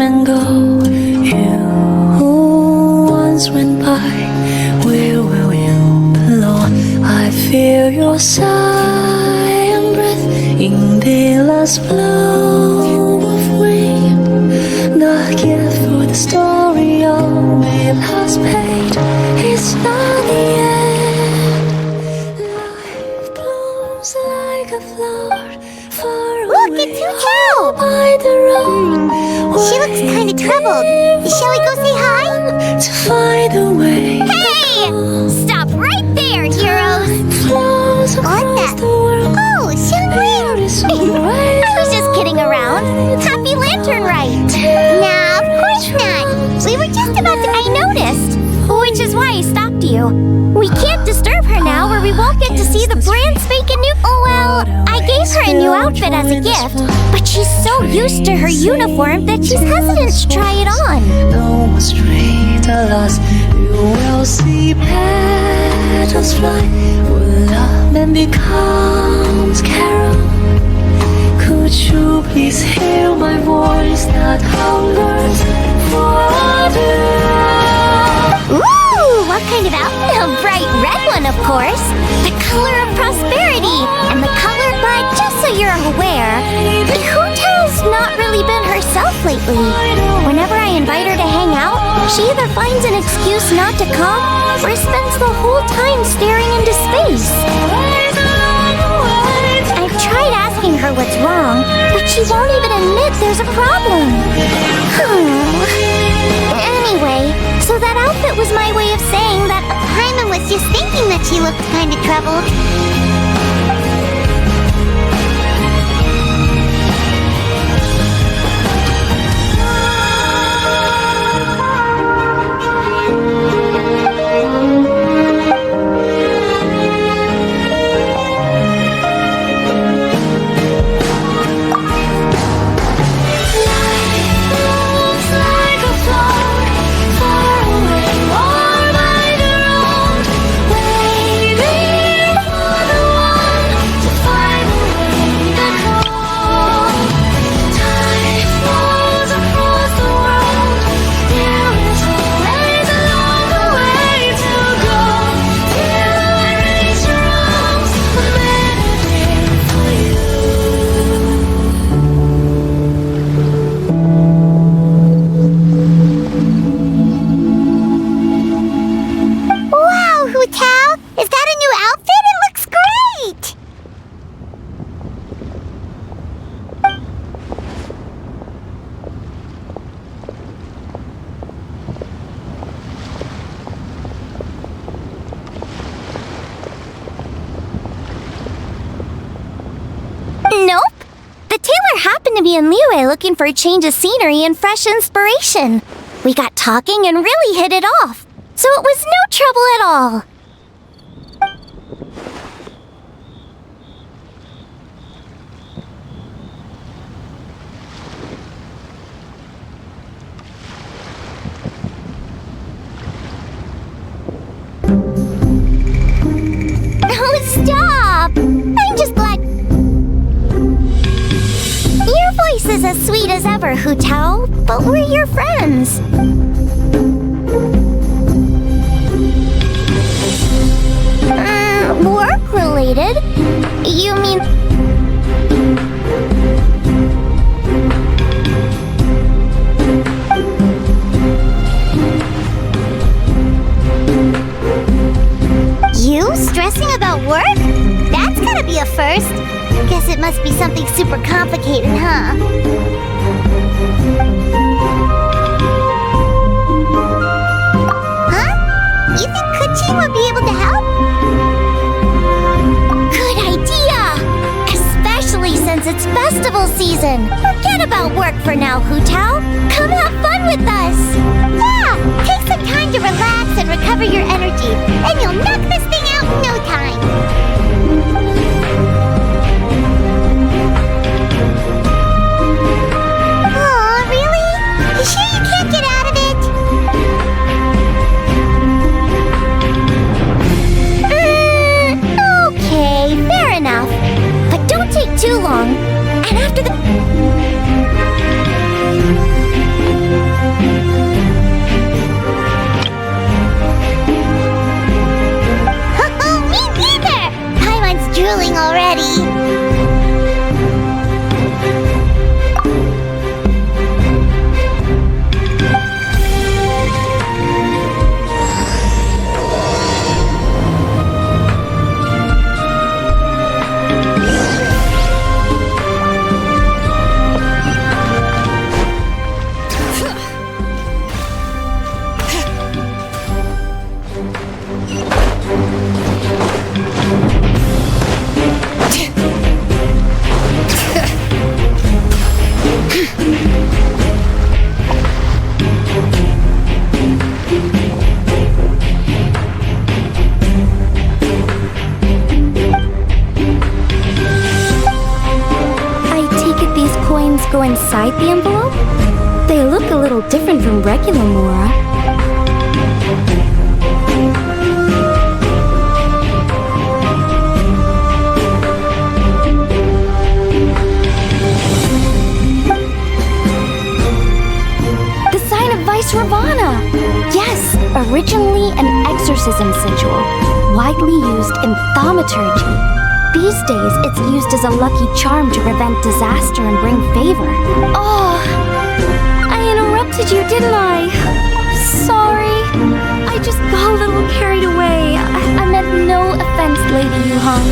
and go. You who once went by, where will you belong? I feel your sigh and breath in the last blow of wind. The gift for the story on the last page is not the end. Life blooms like a flower far Look, away it's Hu by the road. She looks kind of troubled. Shall we go say hi? To find a way. Hey! Stop right there, heroes! Flows across the world. Oh, Xuân! I was just kidding around. Happy Lantern Rite! Nah, of course not. We were just about to... I noticed. Which is why I stopped you. We can't disturb her now or we won't get to see the brand spanking new... Oh, well, I gave her a new outfit as a gift, but she's so used to her uniform that she's hesitant to try it on. No more straight alas, you will see petals fly. When love then becomes carol, could you please hear my voice that hungers for love? Ooh, what kind of outfit? A bright red one, of course. The color of prosperity. And the color, but just so you're aware, Huta's not really been herself lately. Whenever I invite her to hang out, she either finds an excuse not to come or spends the whole time staring into space. I've tried asking her what's wrong, but she won't even admit there's a problem. Anyway, so that outfit was my way of saying that Hyman was just thinking that she looked kind of troubled. Nope. The tailor happened to be in Liyue looking for a change of scenery and fresh inspiration. We got talking and really hit it off. So it was no trouble at all. Oh, stop! I'm just glad... Your voice is as sweet as ever, Hutao, but we're your friends. Work-related? You mean... You stressing about work? That's gotta be a first. Guess it must be something super complicated, huh? Huh? You think Kuchi would be able to help? Good idea! Especially since it's festival season. Forget about work for now, Hutao. Come have fun with us. Yeah! Take some time to relax and recover your energy, and you'll knock this thing out in no time. Aw, really? You sure you can't get out of it? Okay, fair enough. But don't take too long. And after the... inside the envelope? They look a little different from regular Mora. The sign of Vice Ravana! Yes, originally an exorcism sigil, widely used in thaumaturgy. These days, it's used as a lucky charm to prevent disaster and bring favor. Oh, I interrupted you, didn't I? Sorry. I just got a little carried away. I meant no offense, Lady Yuhong.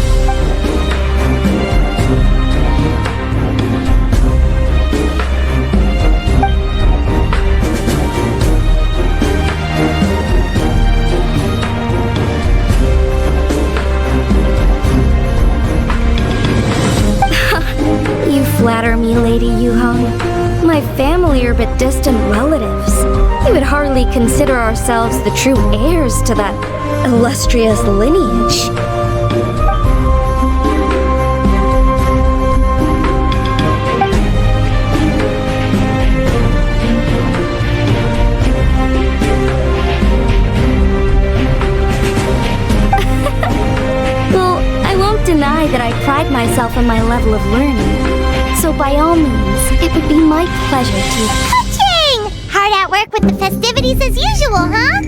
You flatter me, Lady Yuhong. My family are but distant relatives. We would hardly consider ourselves the true heirs to that illustrious lineage. Well, I won't deny that I pride myself on my level of learning. So by all means, it would be my pleasure to... Ka-ching! Hard at work with the festivities as usual, huh?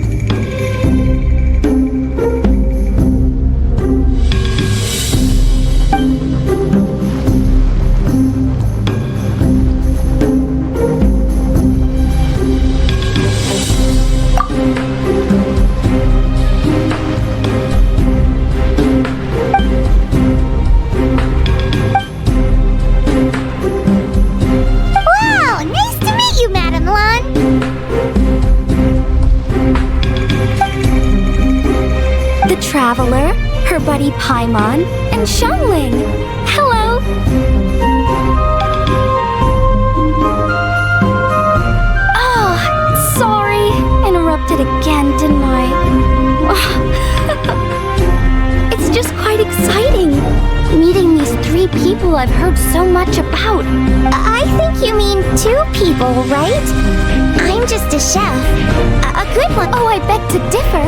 Wow! Nice to meet you, Madam Lun! The Traveler, her buddy Paimon, and Xiangling. Hello! Oh, sorry. Interrupted again, didn't I? It's just quite exciting. Meeting these three people I've heard so much about. I think you mean 2 people, right? I'm just a chef. A good one. Oh, I beg to differ.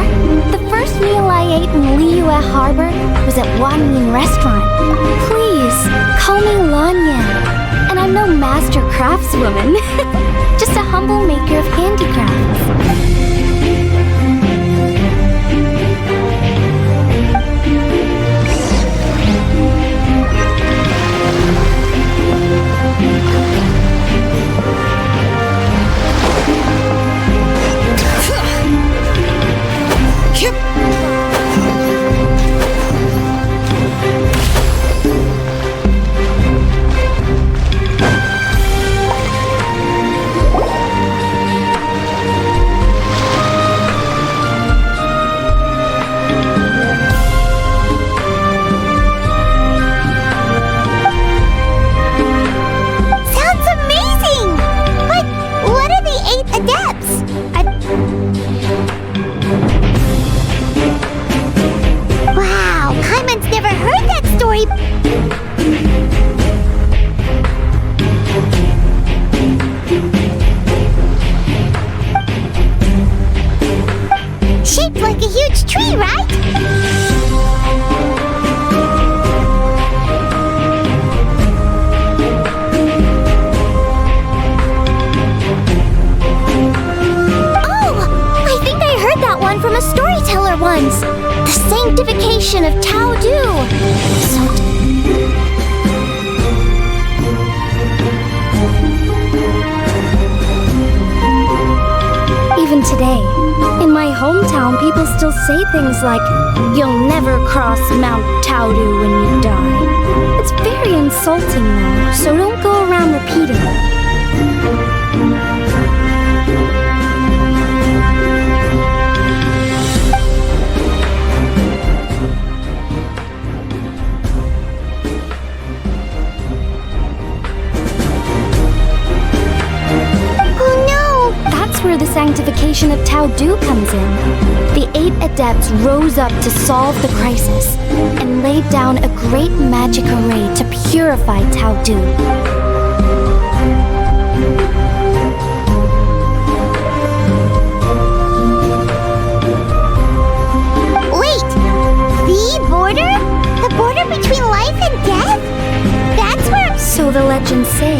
The first meal I ate in Liyue Harbor was at Wanyin Restaurant. Please, call me Lanyan. And I'm no master craftswoman. Just a humble maker of handicrafts. Sounds amazing! But what are the 8 adepts? Wow, Paimon's never heard that story. Shaped like a huge tree, right? Oh, I think I heard that one from a storyteller once. The sanctification of Tao Du. Even today, in my hometown, people still say things like, "You'll never cross Mount Taodu when you die." It's very insulting though, so don't go around repeating it. That's where the sanctification of Tao Du comes in. The 8 adepts rose up to solve the crisis and laid down a great magic array to purify Tao Du. say,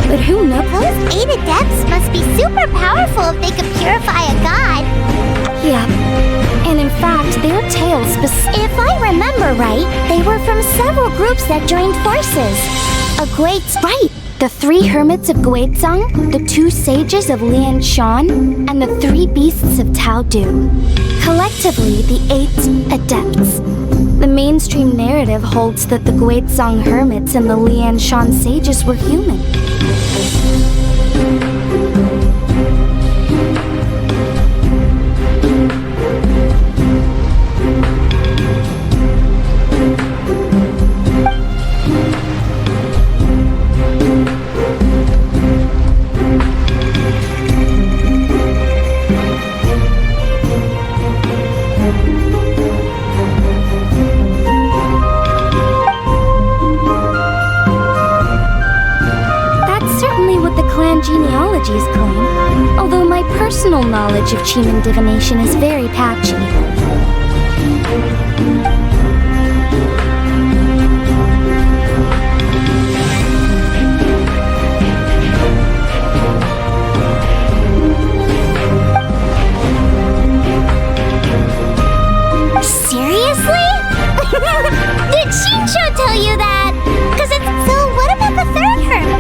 but who knows? Those 8 adepts must be super powerful if they could purify a god. Yeah, and in fact, their tales If I remember right, they were from several groups that joined forces. Right! The 3 hermits of Guizhong, the 2 sages of Lianshan, and the 3 beasts of Taodu. Collectively, the 8 adepts. The mainstream narrative holds that the Guizhong hermits and the Lianshan sages were human. Genealogies claim, although my personal knowledge of Chiman divination is very patchy. Seriously? Did Shinsho tell you that? So what about the 3rd hermit?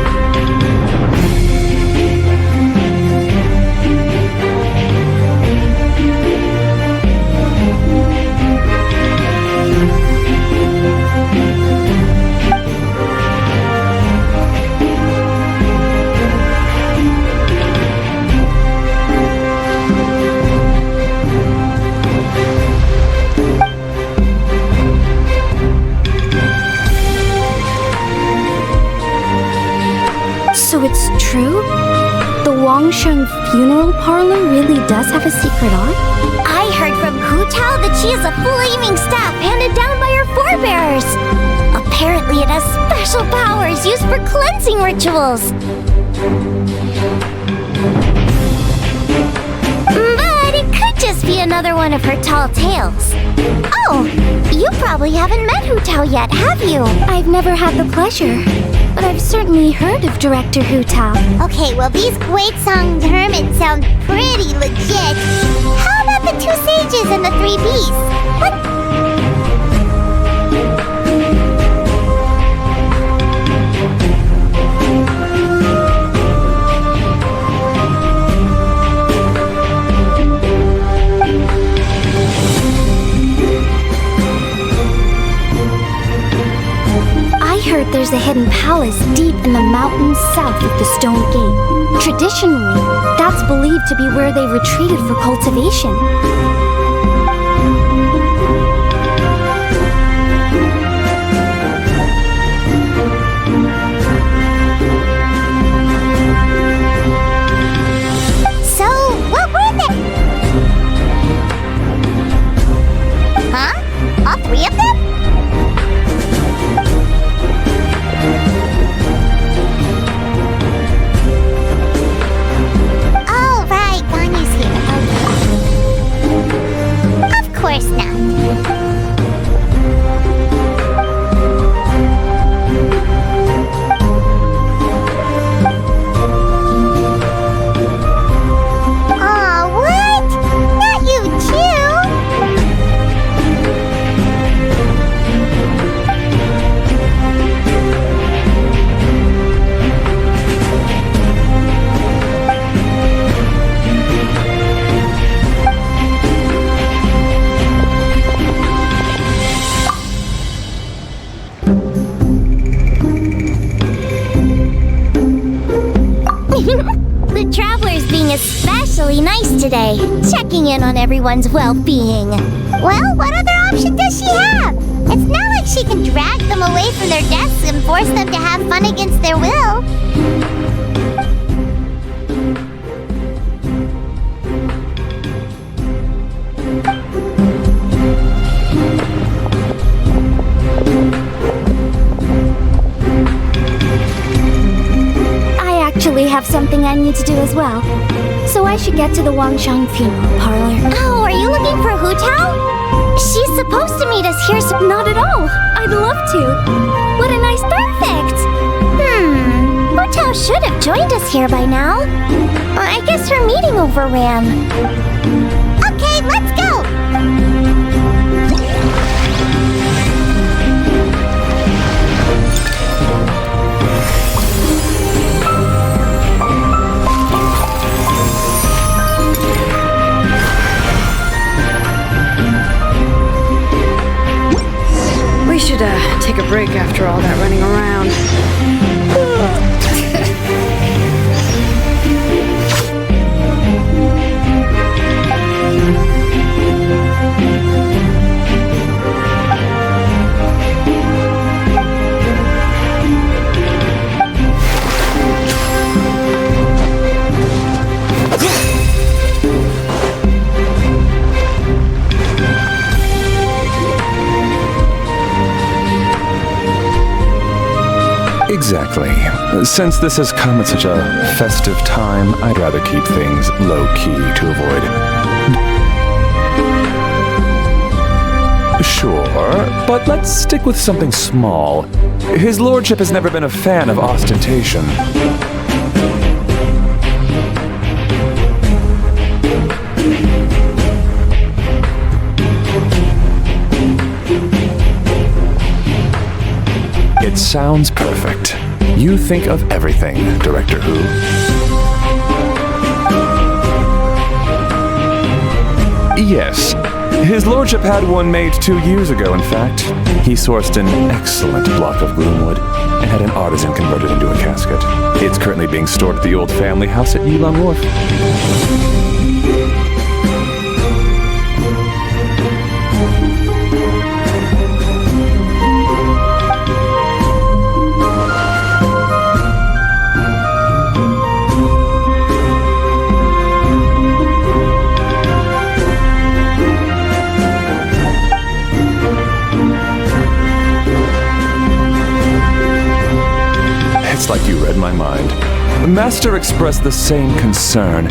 So it's true? The Wangsheng funeral parlor really does have a secret art? I heard from Hu Tao that she is a flaming staff handed down by her forebears. Apparently it has special powers used for cleansing rituals. But it could just be another one of her tall tales. Oh, you probably haven't met Hu Tao yet, have you? I've never had the pleasure, but I've certainly heard of Director Hu Tao. Okay, well these Guizhong hermits sound pretty legit. How about the 2 sages and the 3 beasts? What? There's a hidden palace deep in the mountains south of the Stone Gate. Traditionally, that's believed to be where they retreated for cultivation. So, what were they? Huh? All 3 of them? Of course not. The Traveler's being especially nice today, checking in on everyone's well-being. Well, what other option does she have? It's not like she can drag them away from their desks and force them to have fun against their will. Have something I need to do as well. So I should get to the Wangsheng funeral parlor. Oh, are you looking for Hu Tao? She's supposed to meet us here, so not at all. I'd love to. What a nice perfect. Hu Tao should have joined us here by now. I guess her meeting overran. Okay, let's go! We should take a break after all that running around. Exactly. Since this has come at such a festive time, I'd rather keep things low-key to avoid. Sure, but let's stick with something small. His lordship has never been a fan of ostentation. It sounds perfect. You think of everything, Director Who. Yes. His lordship had one made 2 years ago, in fact. He sourced an excellent block of gloomwood and had an artisan convert it into a casket. It's currently being stored at the old family house at Yulong Wharf. Like you read my mind. Master expressed the same concern,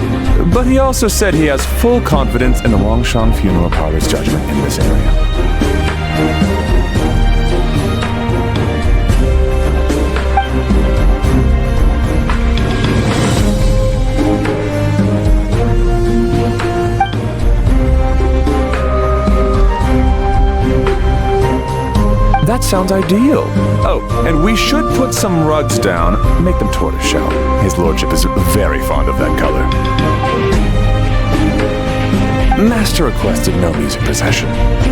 but he also said he has full confidence in the Wangshan Funeral Parlor's judgment in this area. That sounds ideal. Oh, and we should put some rugs down, make them tortoiseshell. His lordship is very fond of that color. Master requested no music procession,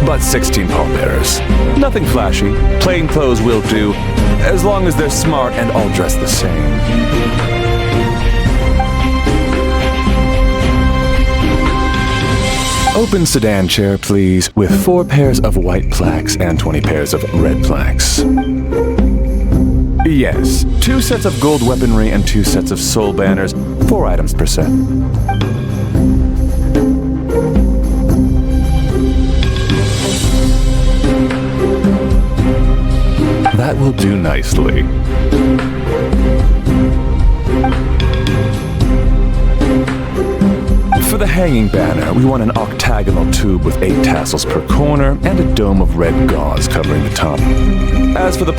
but 16 pallbearers. Nothing flashy, plain clothes will do, as long as they're smart and all dressed the same. Open sedan chair, please, with 4 pairs of white plaques and 20 pairs of red plaques. Yes, 2 sets of gold weaponry and 2 sets of soul banners, 4 items per set. That will do nicely. For the hanging banner, we want an octagonal tube with 8 tassels per corner and a dome of red gauze covering the top. As for the...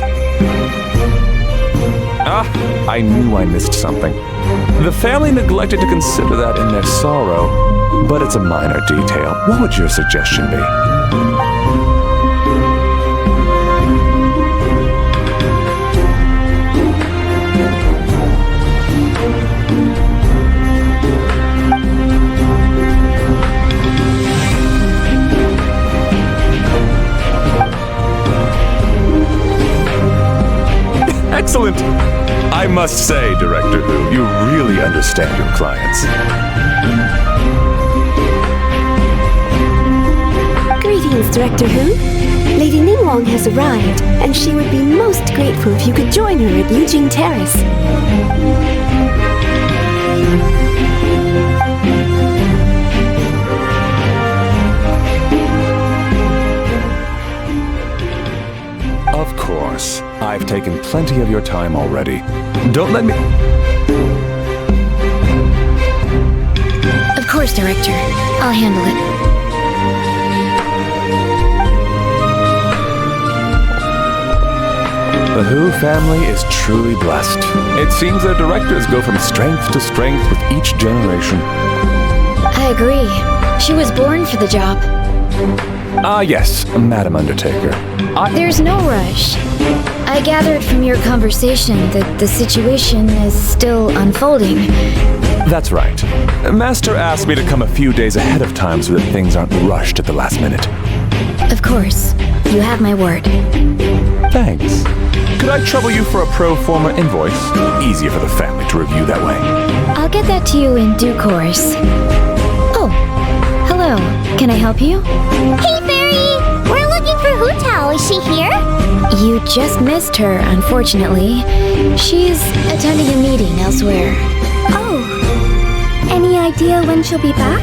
I knew I missed something. The family neglected to consider that in their sorrow, but it's a minor detail. What would your suggestion be? Excellent! I must say, Director Who, you really understand your clients. Greetings, Director Who. Lady Ningguang has arrived, and she would be most grateful if you could join her at Yujing Terrace. Of course. I've taken plenty of your time already. Don't let me... Of course, Director. I'll handle it. The Hu family is truly blessed. It seems their directors go from strength to strength with each generation. I agree. She was born for the job. Yes, Madam Undertaker. There's no rush. I gathered from your conversation that the situation is still unfolding. That's right. Master asked me to come a few days ahead of time so that things aren't rushed at the last minute. Of course. You have my word. Thanks. Could I trouble you for a pro forma invoice? Easier for the family to review that way. I'll get that to you in due course. Oh, hello. Can I help you? Hey, Fairy! We're looking for Hu Tao. Is she here? You just missed her, unfortunately. She's attending a meeting elsewhere. Oh. Any idea when she'll be back?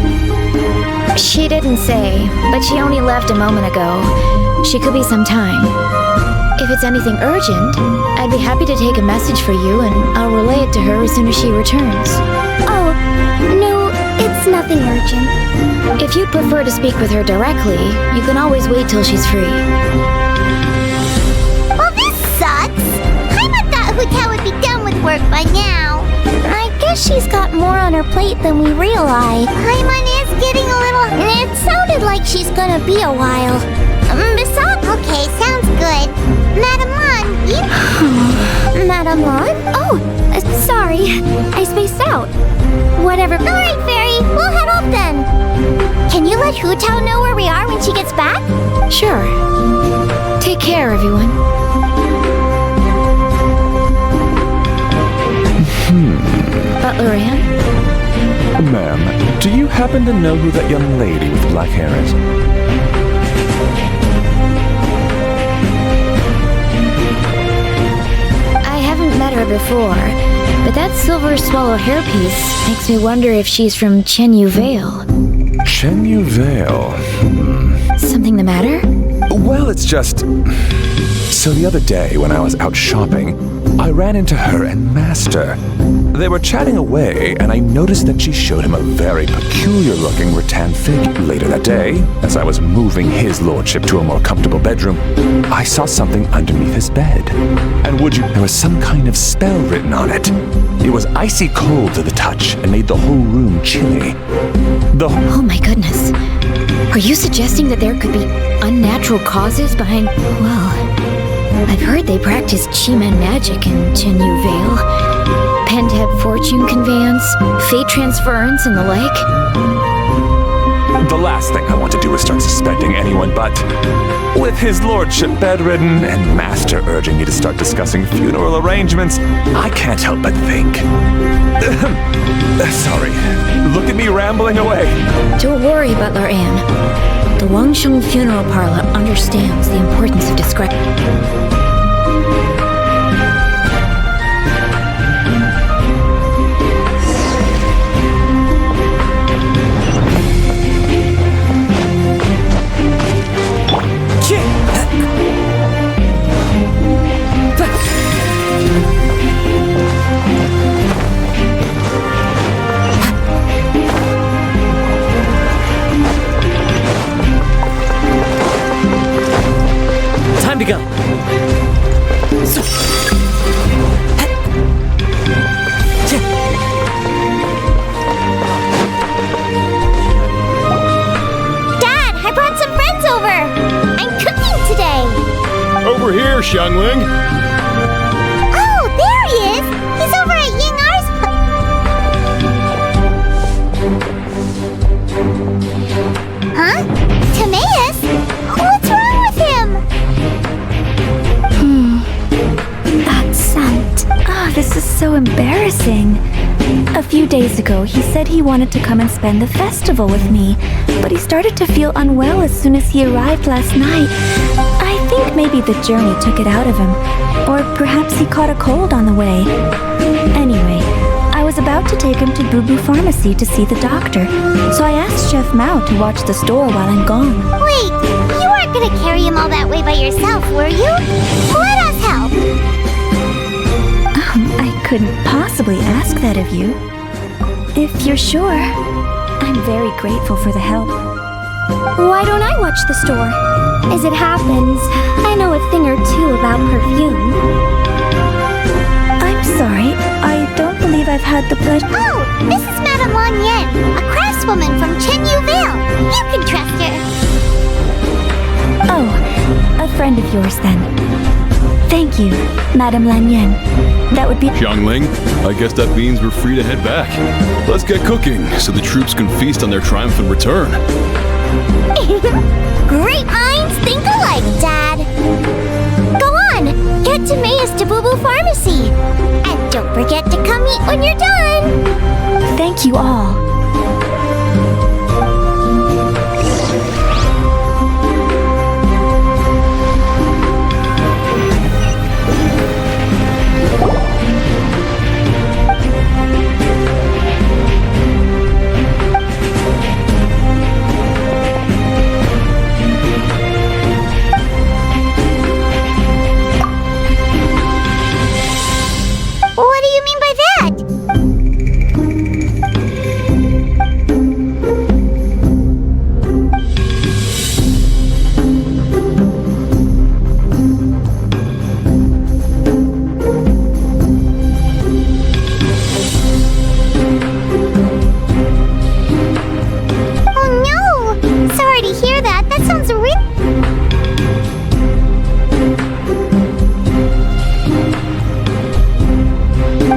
She didn't say, but she only left a moment ago. She could be some time. If it's anything urgent, I'd be happy to take a message for you and I'll relay it to her as soon as she returns. Oh, no, it's nothing urgent. If you'd prefer to speak with her directly, you can always wait till she's free. Well, this sucks. I thought Hu Tao would be done with work by now. I guess she's got more on her plate than we realize. Paimon is getting a little... It sounded like she's gonna be a while. Besides... Okay, sounds good. Madam Lan, you... Madam Lan? Oh, sorry. I spaced out. Whatever. Alright, Fairy. We'll head off then. Can you let Hu Tao know where we are when she gets back? Sure. Take care, everyone. Butler Ann? Ma'am, do you happen to know who that young lady with black hair is? I haven't met her before, but that silver swallow hairpiece makes me wonder if she's from Chenyu Vale. Chenyu Vale. Something the matter? Well, it's just... So the other day when I was out shopping, I ran into her and Master. They were chatting away, and I noticed that she showed him a very peculiar-looking rattan figure. Later that day, as I was moving his lordship to a more comfortable bedroom, I saw something underneath his bed. And would you, there was some kind of spell written on it. It was icy cold to the touch and made the whole room chilly. Oh my goodness. Are you suggesting that there could be unnatural causes behind... Well, I've heard they practice Chi-Man magic in Chenyu Vale. Pentad fortune conveyance, fate transference, and the like. The last thing I want to do is start suspecting anyone, but with his lordship bedridden and Master urging me to start discussing funeral arrangements, I can't help but think. Sorry. Look at me rambling away. Don't worry, Butler Ann. The Wangsheng Funeral Parlor understands the importance of discretion. Time to go. Dad, I brought some friends over. I'm cooking today. Over here, Xiangling. Oh, there he is. He's over at Ying R's... Huh? Timaeus? What's wrong with him? That scent. This is so embarrassing. A few days ago, he said he wanted to come and spend the festival with me, but he started to feel unwell as soon as he arrived last night. I think maybe the journey took it out of him, or perhaps he caught a cold on the way. Anyway, I was about to take him to Boo Boo Pharmacy to see the doctor, so I asked Chef Mao to watch the store while I'm gone. Wait, you weren't gonna carry him all that way by yourself, were you? Let us help. I couldn't possibly ask that of you. If you're sure, I'm very grateful for the help. Why don't I watch the store? As it happens, I know a thing or two about perfume. I'm sorry, I don't believe I've had the pleasure. Oh, this is Madame Lan Yen, a craftswoman from Chenyu Vale. You can trust her. Oh, a friend of yours then. Thank you, Madame Lan Yen. That would be... Xiangling, I guess that means we're free to head back. Let's get cooking so the troops can feast on their triumphant return. Great minds think alike, Dad. Go on, get to May's Tabubu Pharmacy. And don't forget to come eat when you're done. Thank you all. What do you mean by that? Oh no! Sorry to hear that. That sounds real.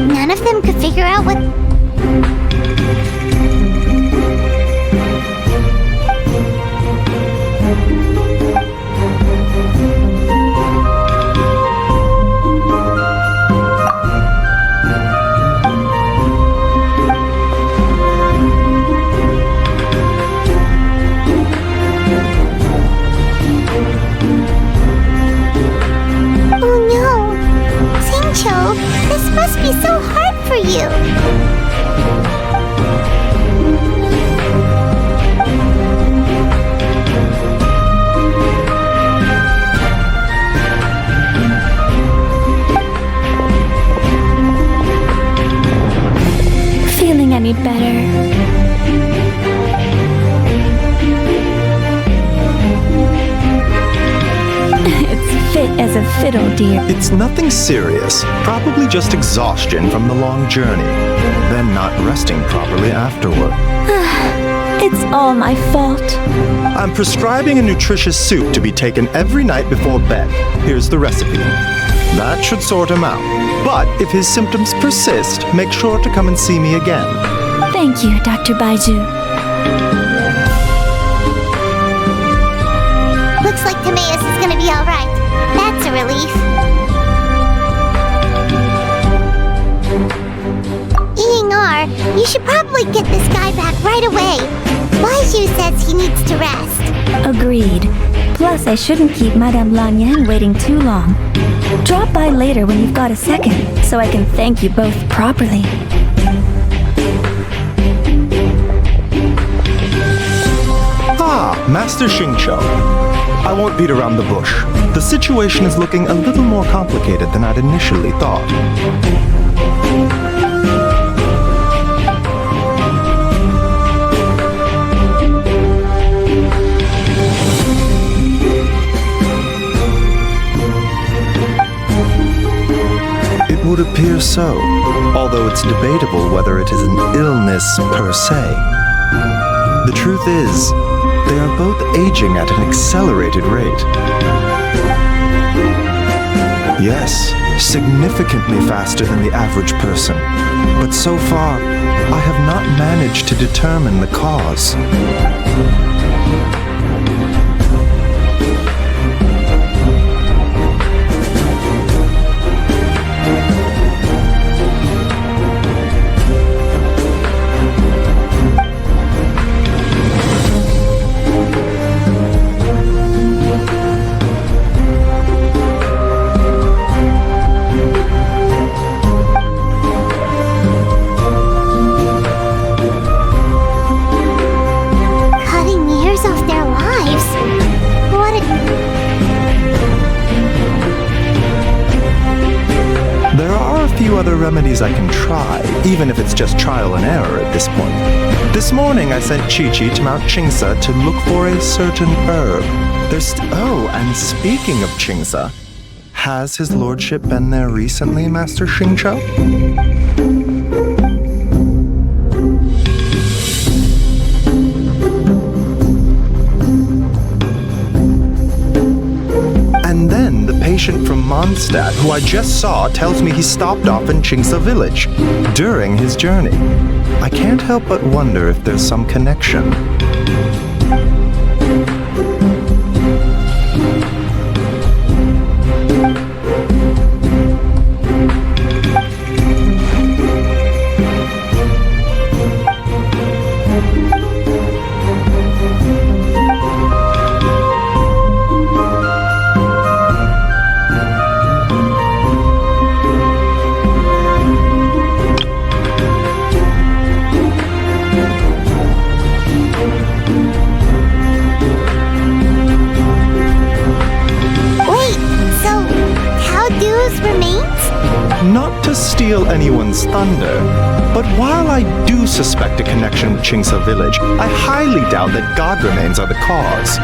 None of them could figure out what... Oh no! Xingqiu, this must be so hard for you. Feeling any better? It's fit as a fiddle, dear. It's nothing serious. Probably just exhaustion from the long journey. Then not resting properly afterward. It's all my fault. I'm prescribing a nutritious soup to be taken every night before bed. Here's the recipe. That should sort him out. But if his symptoms persist, make sure to come and see me again. Thank you, Dr. Baiju. Looks like Timaeus is gonna be alright. That's a relief. Ying-ar, you should probably get this guy back right away. Baiju says he needs to rest. Agreed. Plus, I shouldn't keep Madame Lan Yen waiting too long. Drop by later when you've got a second, so I can thank you both properly. Ah, Master Xingqiu. I won't beat around the bush. The situation is looking a little more complicated than I'd initially thought. It would appear so, although it's debatable whether it is an illness per se. The truth is, they are both aging at an accelerated rate. Yes, significantly faster than the average person. But so far, I have not managed to determine the cause. Other remedies I can try, even if it's just trial and error at this point. This morning I sent Chi-Chi to Mount Qingsa to look for a certain herb. And speaking of Qingsa, has his lordship been there recently, Master Xingqiu? And then the patient from Mondstadt, who I just saw, tells me he stopped off in Qingsa village during his journey. I can't help but wonder if there's some connection. Not to steal anyone's thunder, but while I do suspect a connection with Qingsa village, I highly doubt that god remains are the cause.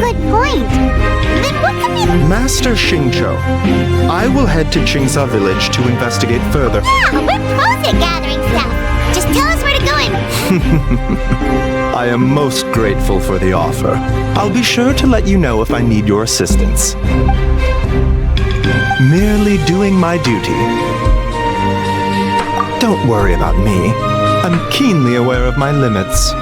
Good point. Then what could be... Master Xingqiu, I will head to Qingsa village to investigate further. Yeah, we're pros at gathering stuff. Just tell us where to go and... I am most grateful for the offer. I'll be sure to let you know if I need your assistance. Merely doing my duty. Don't worry about me. I'm keenly aware of my limits.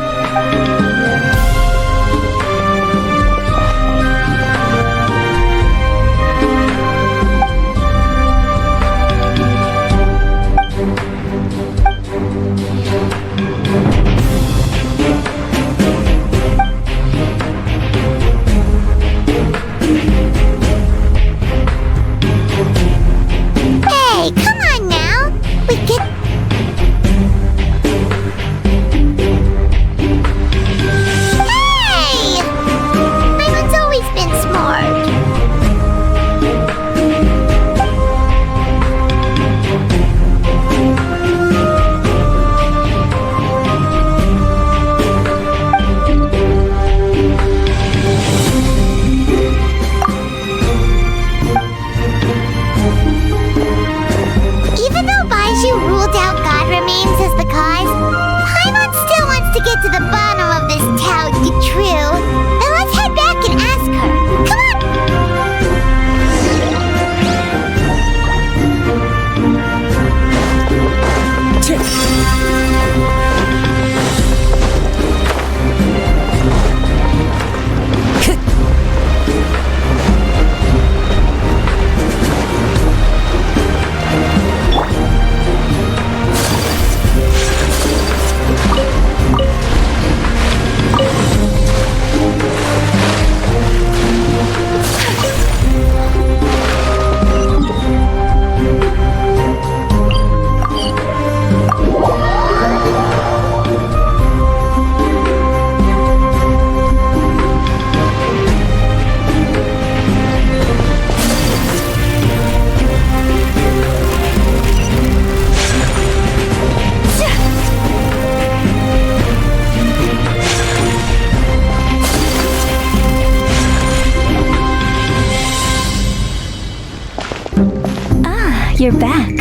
You're back.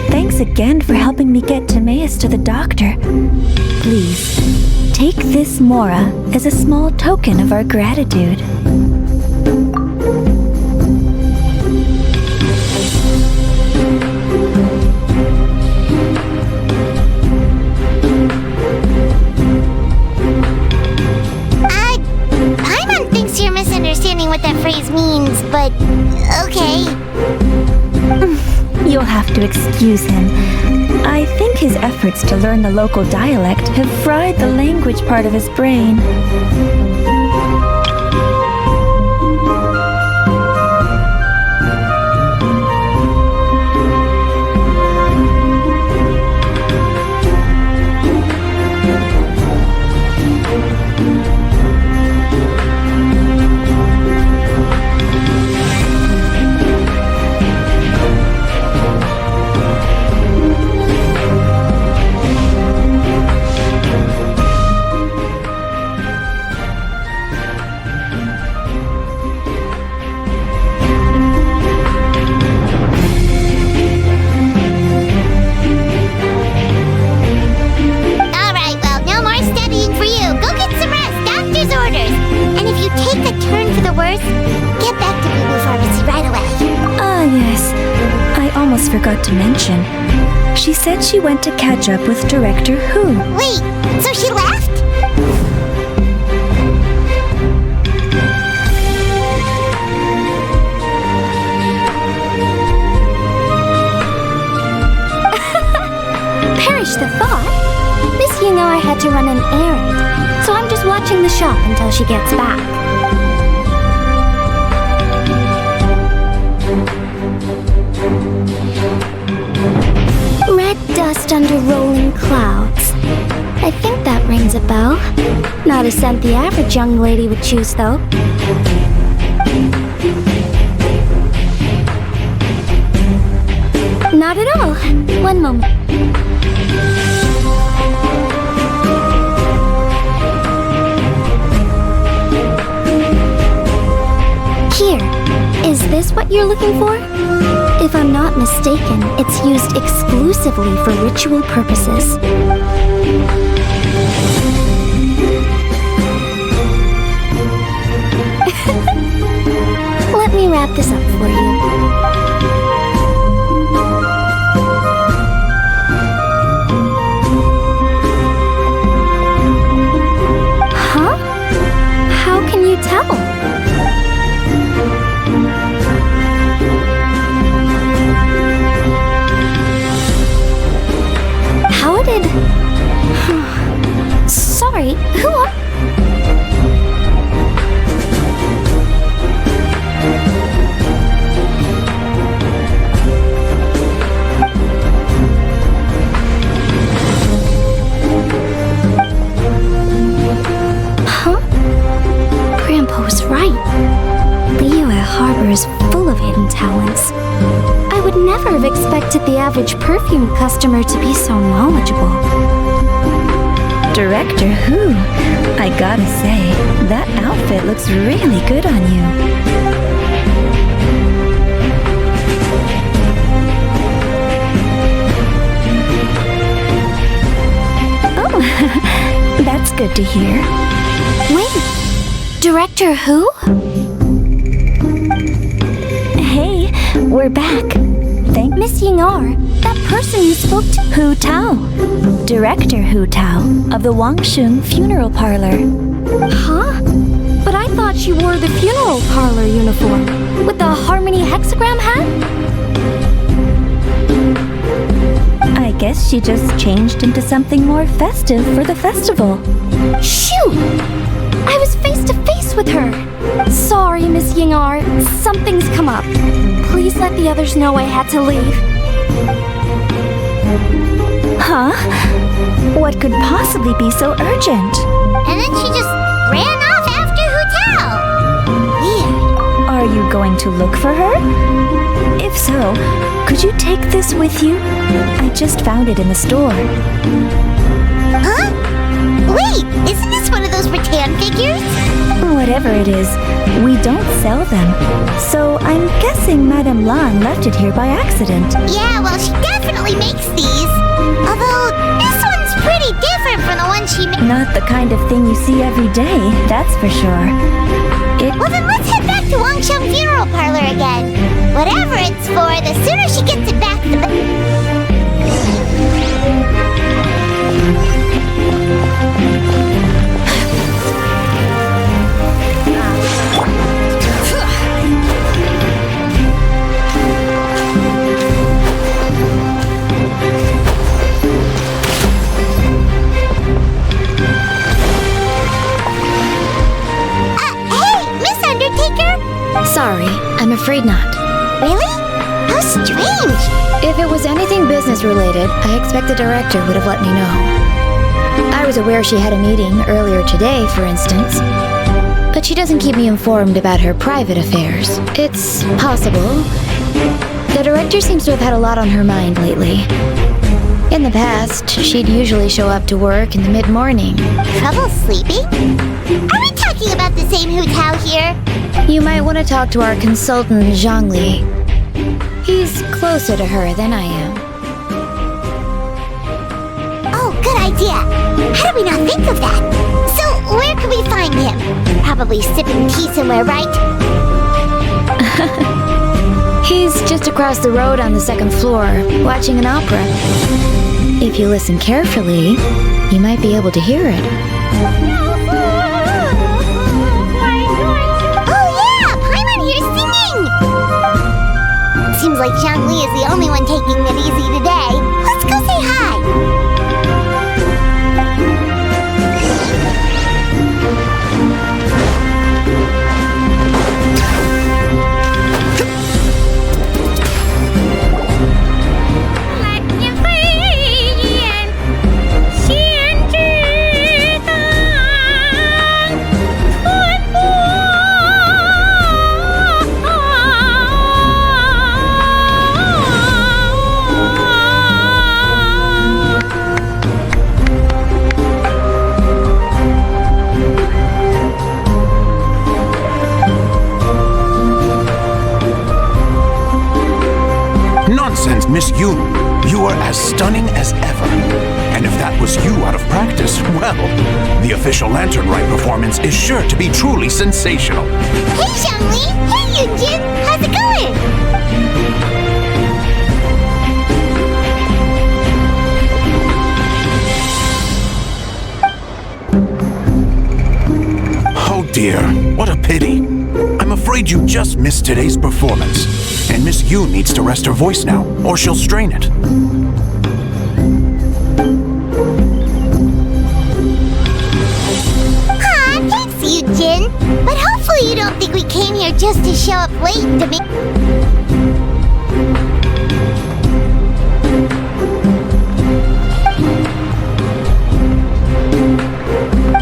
Thanks again for helping me get Timaeus to the doctor. Please, take this Mora as a small token of our gratitude. Paimon thinks you're misunderstanding what that phrase means, but okay. You'll have to excuse him. I think his efforts to learn the local dialect have fried the language part of his brain. forgot to mention. She said she went to catch up with Director Who. Wait, so she left? Perish the thought. Miss Yingar had to run an errand, so I'm just watching the shop until she gets back. Red dust under rolling clouds. I think that rings a bell. Not a scent the average young lady would choose, though. Not at all. One moment. Here. Is this what you're looking for? If I'm not mistaken, it's used exclusively for ritual purposes. Let me wrap this up for you. Huh? How can you tell? How did... Sorry, who are... Huh? Grandpa's right. Liyue Harbor is full of hidden talents. I would never have expected the average perfume customer to be so knowledgeable. Director Who? I gotta say, that outfit looks really good on you. Oh, that's good to hear. Wait, Director Who? Hey, we're back. Thank Miss Yingar, that person you spoke to? Hu Tao, Director Hu Tao of the Wangsheng Funeral Parlor. Huh? But I thought she wore the funeral parlor uniform with the Harmony hexagram hat? I guess she just changed into something more festive for the festival. Shoot! I was face to face with her. Sorry, Miss Yingar. Something's come up. Please let the others know I had to leave. Huh? What could possibly be so urgent? And then she just ran off after Hu Tao. Weird. Are you going to look for her? If so, could you take this with you? I just found it in the store. Huh? Wait, isn't this one of those rattan figures? Whatever it is, we don't sell them. So I'm guessing Madame Lan left it here by accident. Yeah, well, she definitely makes these. Although, this one's pretty different from the one she made. Not the kind of thing you see every day, that's for sure. Well, then let's head back to Wangsheng Funeral Parlor again. Whatever it's for, the sooner she gets it back, the better. Sorry, I'm afraid not. Really? How strange. If it was anything business related, I expect the director would have let me know. I was aware she had a meeting earlier today, for instance. But she doesn't keep me informed about her private affairs. It's possible. The director seems to have had a lot on her mind lately. In the past, she'd usually show up to work in the mid-morning. Trouble sleeping? Are we talking about the same Hu Tao here? You might want to talk to our consultant, Zhongli. He's closer to her than I am. Oh, good idea. How did we not think of that? So, where can we find him? Probably sipping tea somewhere, right? He's just across the road on the second floor, watching an opera. If you listen carefully, you might be able to hear it. Oh yeah! Paimon here's singing! Seems like Zhangli is the only one taking it easy today. Let's go say hi! Nonsense, Miss Yoon. You are as stunning as ever. And if that was you out of practice, well, the official Lantern Rite performance is sure to be truly sensational. Hey, Zhangli! Hey, Yunjin! How's it going? Oh dear, what a pity. I'm afraid you just missed today's performance. And Miss Yoon needs to rest her voice now, or she'll strain it. Aw, thanks, Yujin. But hopefully you don't think we came here just to show up late to make...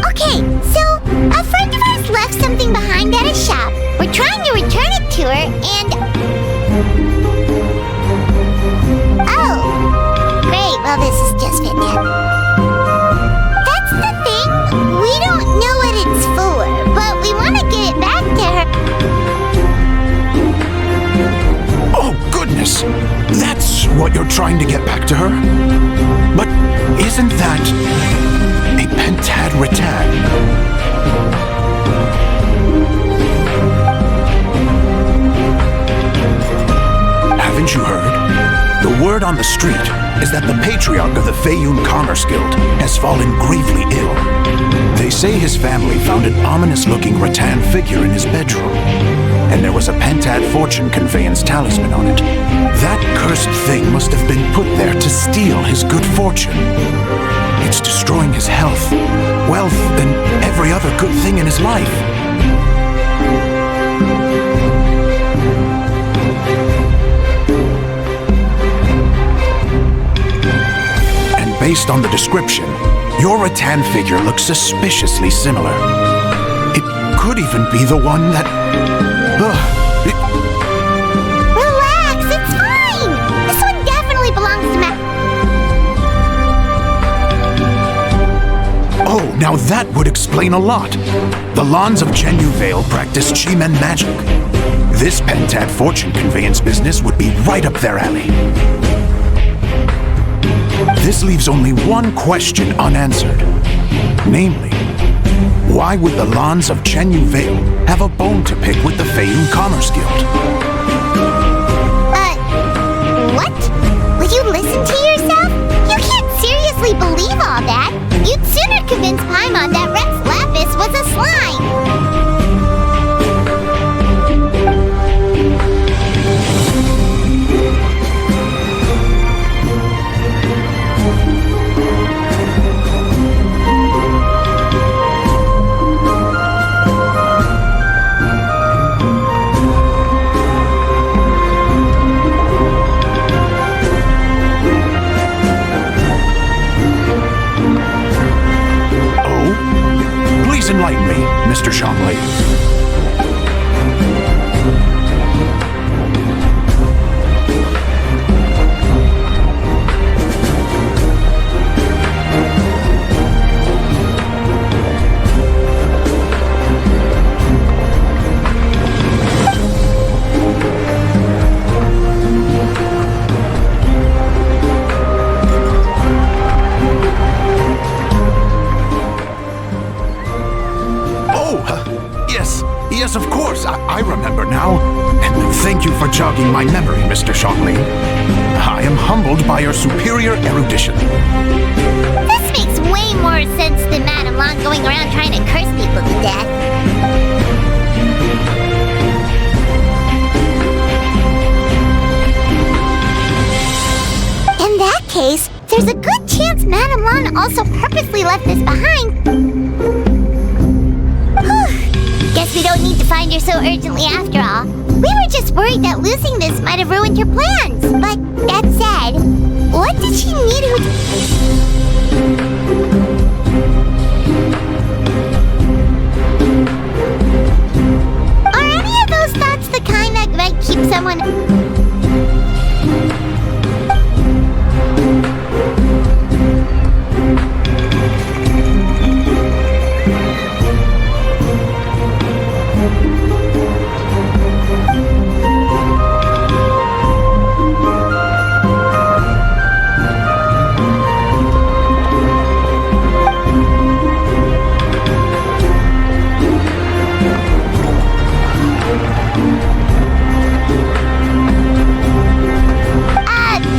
Okay, so a friend of ours left something behind at a shop. We're trying to return it to her, and... Oh! Great, well this is just fantastic. That's the thing. We don't know what it's for, but we want to get it back to her. Oh, goodness! That's what you're trying to get back to her? But isn't that a pentad rattan? Haven't you heard? The word on the street is that the patriarch of the Feiyun Commerce Guild has fallen gravely ill. They say his family found an ominous-looking rattan figure in his bedroom, and there was a pentad fortune conveyance talisman on it. That cursed thing must have been put there to steal his good fortune. It's destroying his health, wealth, and every other good thing in his life. Based on the description, your rattan figure looks suspiciously similar. It could even be the one that... Relax, it's fine! This one definitely belongs to Oh, now that would explain a lot. The Lons of Chenyu Vale practice Chi-Men magic. This pentad fortune conveyance business would be right up their alley. This leaves only one question unanswered. Namely, why would the Lons of Chenyu Vale have a bone to pick with the Feiyun Commerce Guild? What? Will you listen to yourself? You can't seriously believe all that. You'd sooner convince Paimon that Rex Lapis was a slime. Enlighten me, Mr. yes, of course. I remember now. And thank you for jogging my memory, Mr. Zhongli. I am humbled by your superior erudition. This makes way more sense than Madame Long going around trying to curse people to death. In that case, there's a good chance Madame Long also purposely left this behind. Whew. Guess we don't need to find her so urgently after all. We were just worried that losing this might have ruined her plans. But that said, what did she need her to... Are any of those thoughts the kind that might keep someone...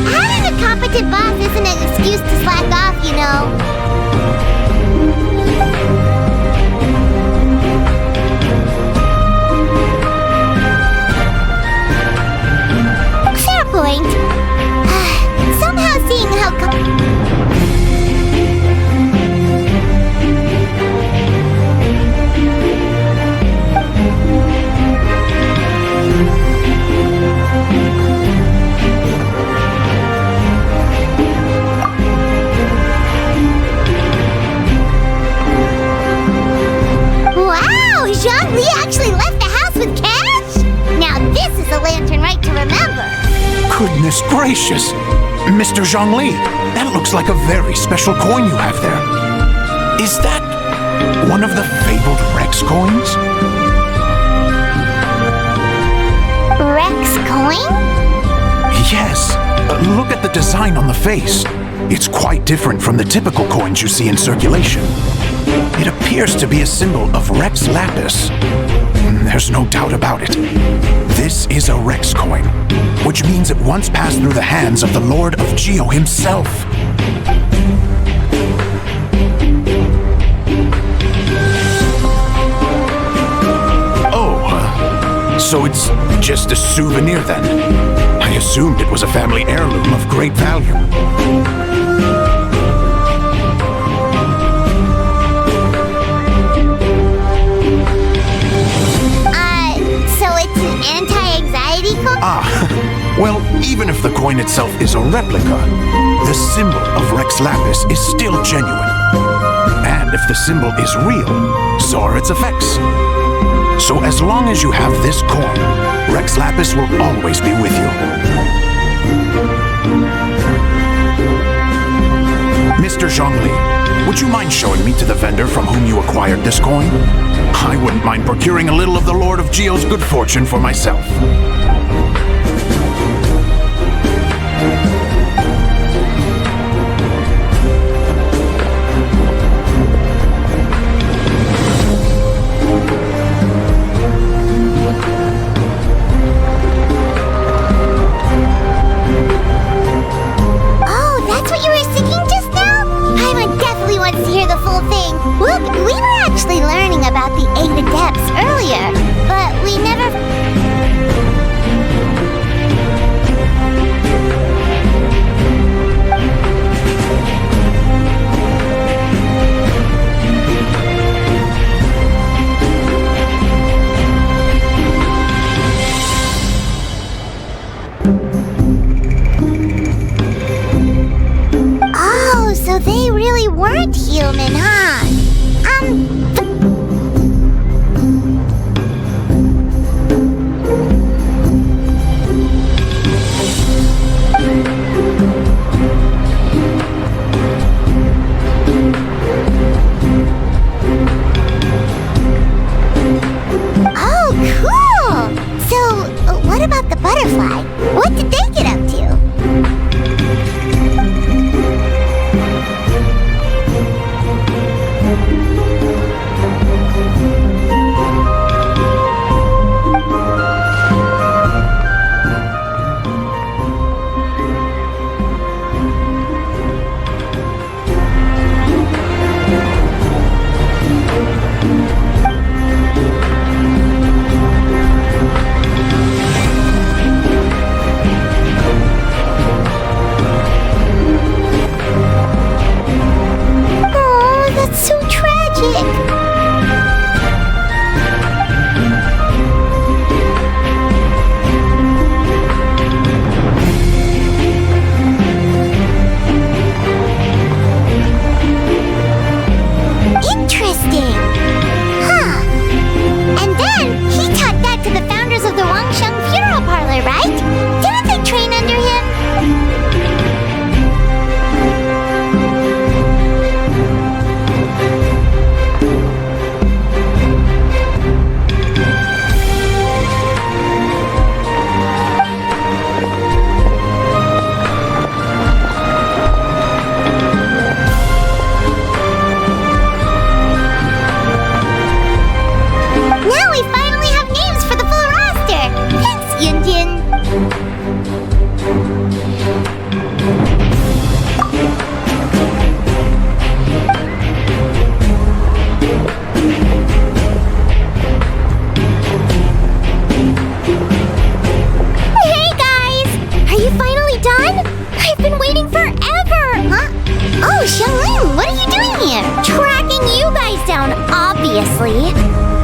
having a competent boss isn't an excuse to slack off, you know. Fair point. Somehow seeing how... Wow! Zhongli actually left the house with cash? Now this is a lantern right to remember. Goodness gracious! Mr. Zhongli, that looks like a very special coin you have there. Is that one of the fabled Rex coins? Rex coin? Yes. Look at the design on the face. It's quite different from the typical coins you see in circulation. It appears to be a symbol of Rex Lapis. There's no doubt about it. This is a Rex coin, which means it once passed through the hands of the Lord of Geo himself. Oh, so it's just a souvenir then? I assumed it was a family heirloom of great value. Anti-anxiety coin? Well, even if the coin itself is a replica, the symbol of Rex Lapis is still genuine. And if the symbol is real, so are its effects. So as long as you have this coin, Rex Lapis will always be with you. Mr. Zhongli, would you mind showing me to the vendor from whom you acquired this coin? I wouldn't mind procuring a little of the Lord of Geo's good fortune for myself. Oh, that's what you were singing just now? Paimon definitely wants to hear the full thing. Look, we were actually learning about the 8 Adepts earlier, but we never... 天天。Hey guys! Are you finally done? I've been waiting forever! Huh? Oh, Xiangling, what are you doing here? Tracking you guys down, obviously.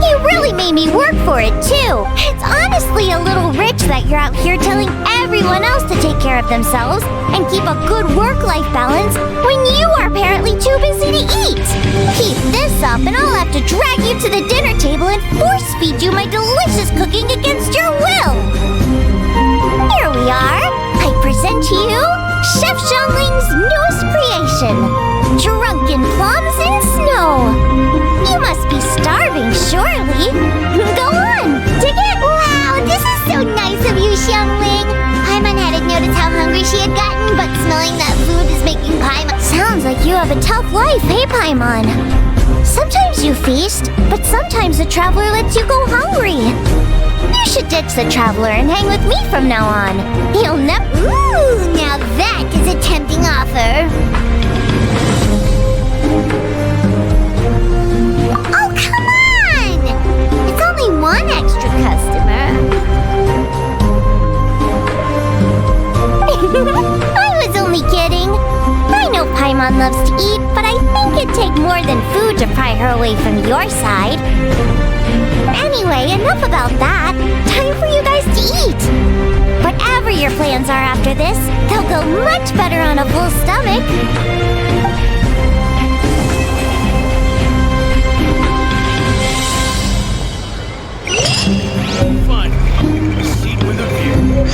You really made me work for it, too. It's honestly a little rich that you're out here telling everyone else to take care of themselves and keep a good work-life balance when you are apparently too busy to eat. Keep this up and I'll have to drag you to the dinner table and force-feed you my delicious cooking against your will. Here we are. I present to you Chef Xiangling's newest creation, Drunken Plums in Snow. You must be starving, surely. Go on, dig it. Wow, this is so nice of you, Xiangling. Paimon hadn't noticed how hungry she had gotten, but smelling that food is making Paimon... Sounds like you have a tough life, hey, Paimon? Sometimes you feast, but sometimes the traveler lets you go hungry. You should ditch the traveler and hang with me from now on. You'll never... Ooh, now that is a tempting offer. Oh, come on! It's only one extra customer. I was only kidding. I know Paimon loves to eat, but I think it'd take more than food to pry her away from your side. Anyway, enough about that. Time for you guys to eat. Whatever your plans are after this, they'll go much better on a full stomach. Fine. A seat with a view.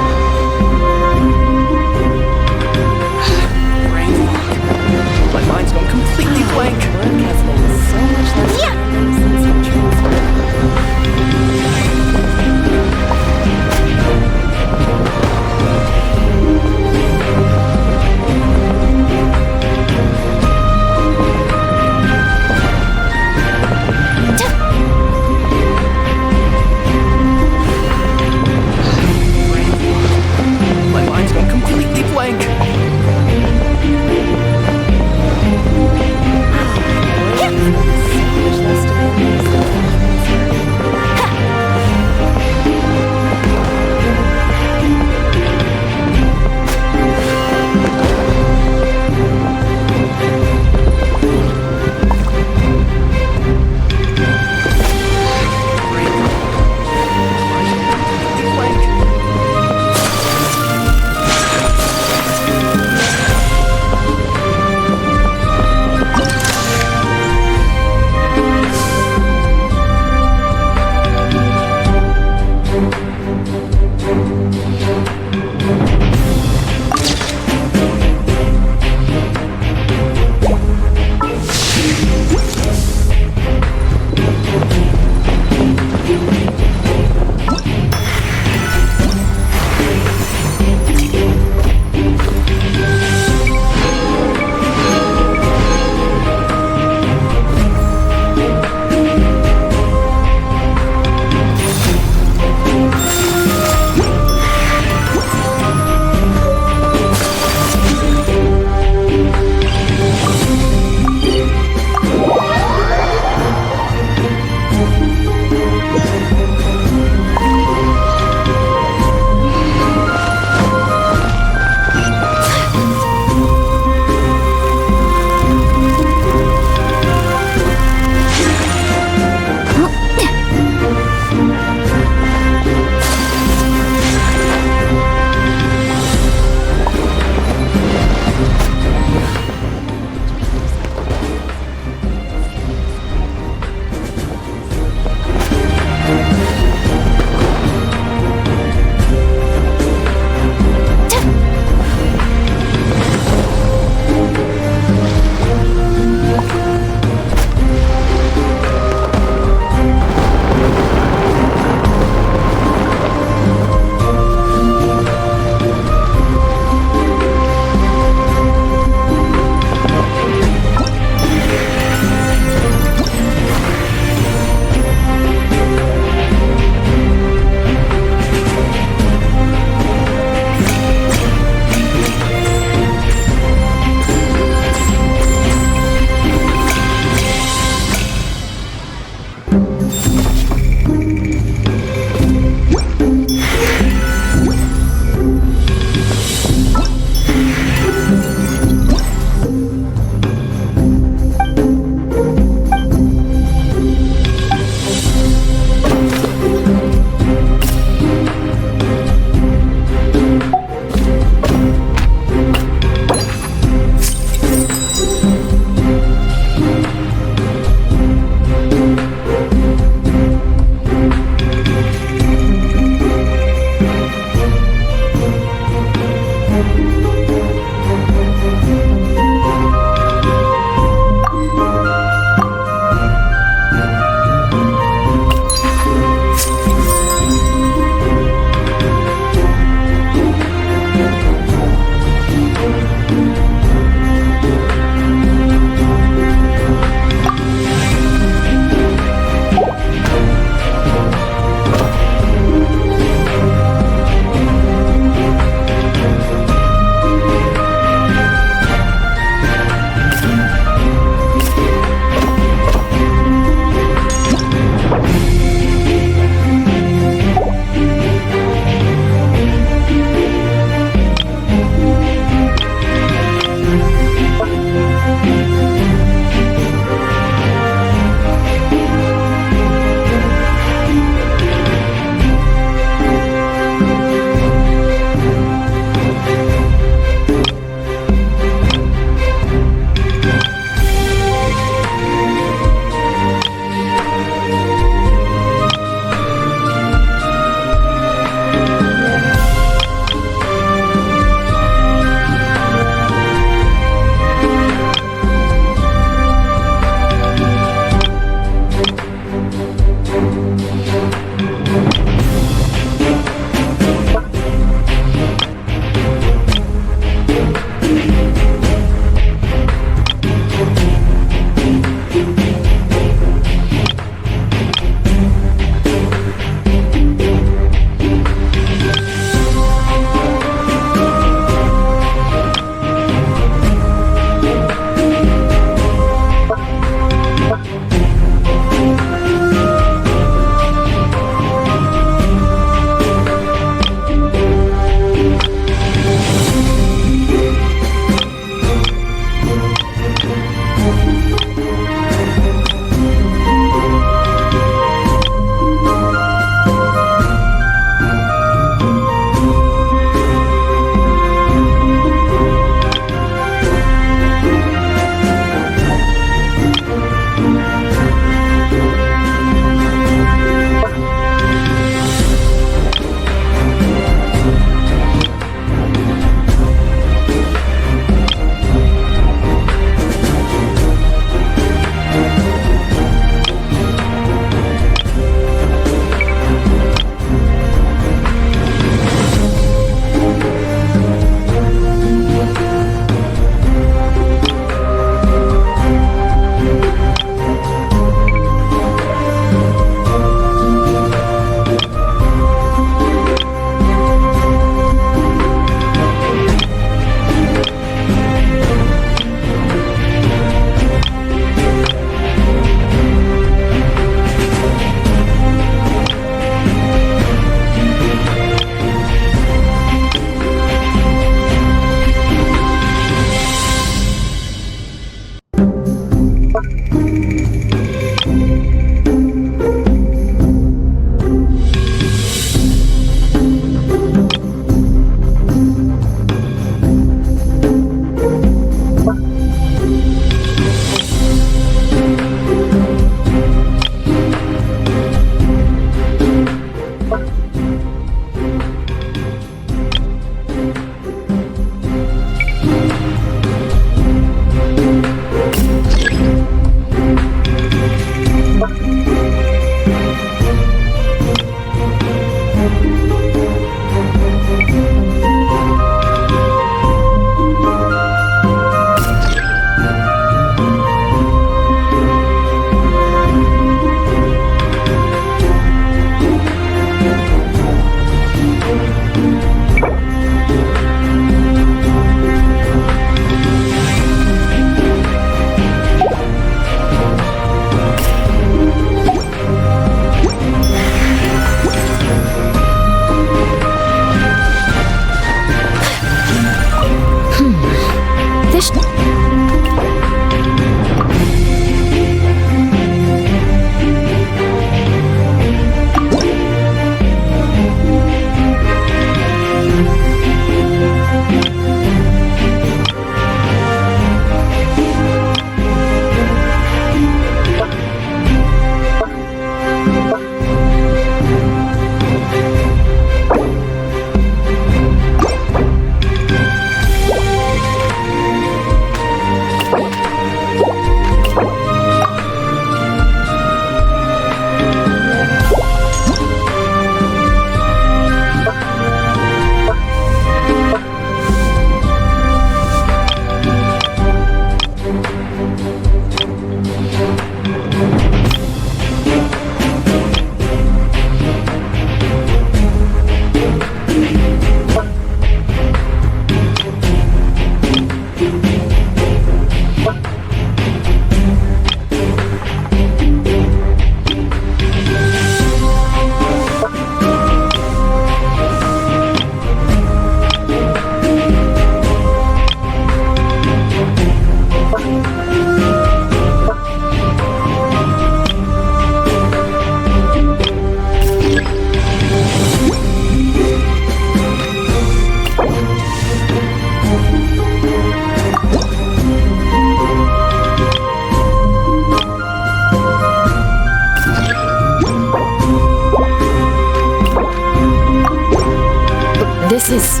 is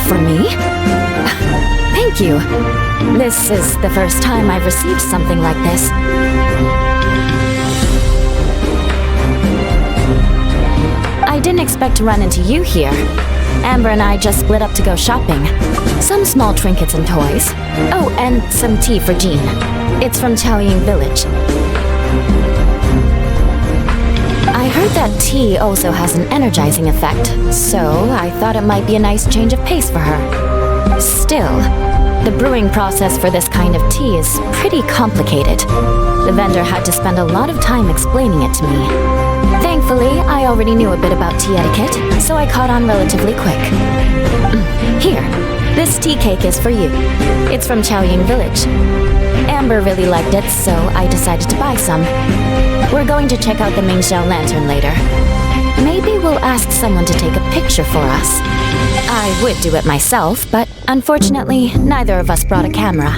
for me? Thank you. This is the first time I've received something like this. I didn't expect to run into you here. Amber and I just split up to go shopping. Some small trinkets and toys. Oh, and some tea for Jean. It's from Chaoying Village. I heard that tea also has an energizing effect, so I thought it might be a nice change of pace for her. Still, the brewing process for this kind of tea is pretty complicated. The vendor had to spend a lot of time explaining it to me. Thankfully, I already knew a bit about tea etiquette, so I caught on relatively quick. Here, this tea cake is for you. It's from Chaoying Village. Amber really liked it, so I decided to buy some. We're going to check out the Mingxiao lantern later. Maybe we'll ask someone to take a picture for us. I would do it myself, but unfortunately, neither of us brought a camera.